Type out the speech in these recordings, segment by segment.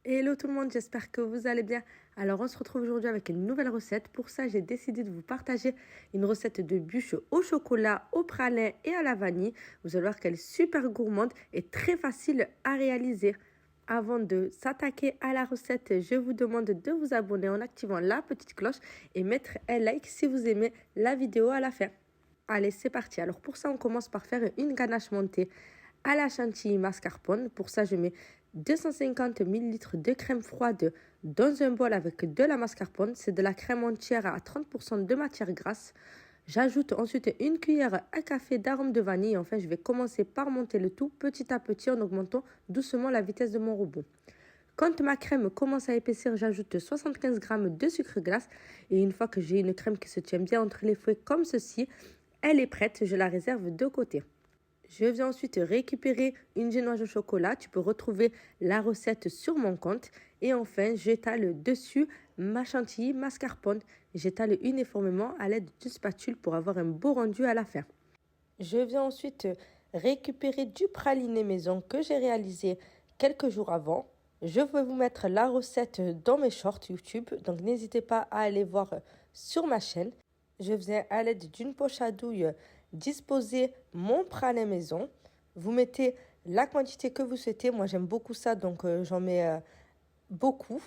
Hello tout le monde, j'espère que vous allez bien. Alors on se retrouve aujourd'hui avec une nouvelle recette. Pour ça, j'ai décidé de vous partager une recette de bûche au chocolat, au pralin et à la vanille. Vous allez voir qu'elle est super gourmande et très facile à réaliser. Avant de s'attaquer à la recette, je vous demande de vous abonner en activant la petite cloche et mettre un like si vous aimez la vidéo à la fin. Allez, c'est parti. Alors pour ça, on commence par faire une ganache montée à la chantilly mascarpone. Pour ça, je mets 250 ml de crème froide dans un bol avec de la mascarpone. C'est de la crème entière à 30% de matière grasse. J'ajoute ensuite une cuillère à café d'arôme de vanille. Enfin, je vais commencer par monter le tout petit à petit en augmentant doucement la vitesse de mon robot. Quand ma crème commence à épaissir, j'ajoute 75 g de sucre glace. Et une fois que j'ai une crème qui se tient bien entre les fouets comme ceci, elle est prête, je la réserve de côté. Je viens ensuite récupérer une génoise au chocolat. Tu peux retrouver la recette sur mon compte. Et enfin, j'étale dessus ma chantilly mascarpone. J'étale uniformément à l'aide d'une spatule pour avoir un beau rendu à la fin. Je viens ensuite récupérer du praliné maison que j'ai réalisé quelques jours avant. Je vais vous mettre la recette dans mes shorts YouTube. Donc n'hésitez pas à aller voir sur ma chaîne. Je viens à l'aide d'une poche à douille disposer mon pralin maison. Vous mettez la quantité que vous souhaitez. Moi, j'aime beaucoup ça, donc j'en mets beaucoup.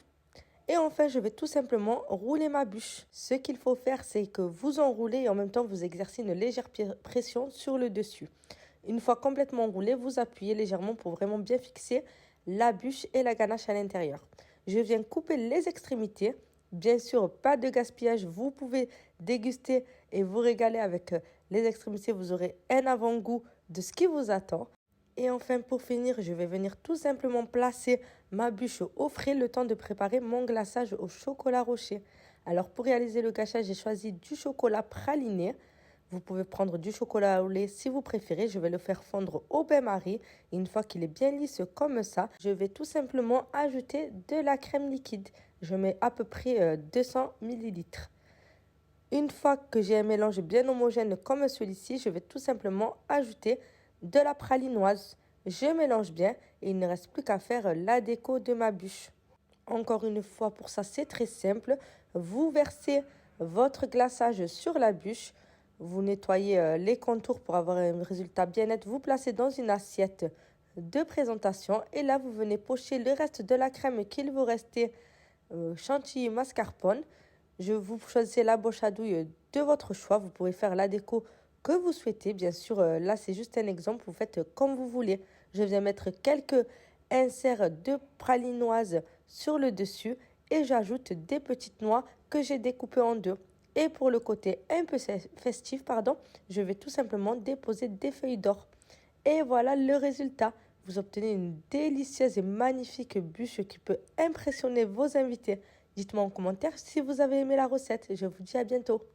Et enfin, je vais tout simplement rouler ma bûche. Ce qu'il faut faire, c'est que vous enroulez et en même temps, vous exercez une légère pression sur le dessus. Une fois complètement roulé, vous appuyez légèrement pour vraiment bien fixer la bûche et la ganache à l'intérieur. Je viens couper les extrémités. Bien sûr, pas de gaspillage. Vous pouvez déguster et vous régaler avec les extrémités. Vous aurez un avant-goût de ce qui vous attend. Et enfin, pour finir, je vais venir tout simplement placer ma bûche au frais le temps de préparer mon glaçage au chocolat rocher. Alors, pour réaliser le gâchage, j'ai choisi du chocolat praliné. Vous pouvez prendre du chocolat au lait si vous préférez. Je vais le faire fondre au bain-marie. Une fois qu'il est bien lisse comme ça, je vais tout simplement ajouter de la crème liquide. Je mets à peu près 200 ml. Une fois que j'ai un mélange bien homogène comme celui-ci, je vais tout simplement ajouter de la pralinoise. Je mélange bien et il ne reste plus qu'à faire la déco de ma bûche. Encore une fois, pour ça, c'est très simple. Vous versez votre glaçage sur la bûche. Vous nettoyez les contours pour avoir un résultat bien net. Vous placez dans une assiette de présentation. Et là, vous venez pocher le reste de la crème qu'il vous restait chantilly mascarpone. Vous choisissez la poche à douille de votre choix. Vous pouvez faire la déco que vous souhaitez. Bien sûr, là, c'est juste un exemple. Vous faites comme vous voulez. Je viens mettre quelques inserts de pralinoise sur le dessus et j'ajoute des petites noix que j'ai découpées en deux. Et pour le côté un peu festif, je vais tout simplement déposer des feuilles d'or. Et voilà le résultat. Vous obtenez une délicieuse et magnifique bûche qui peut impressionner vos invités. Dites-moi en commentaire si vous avez aimé la recette. Je vous dis à bientôt.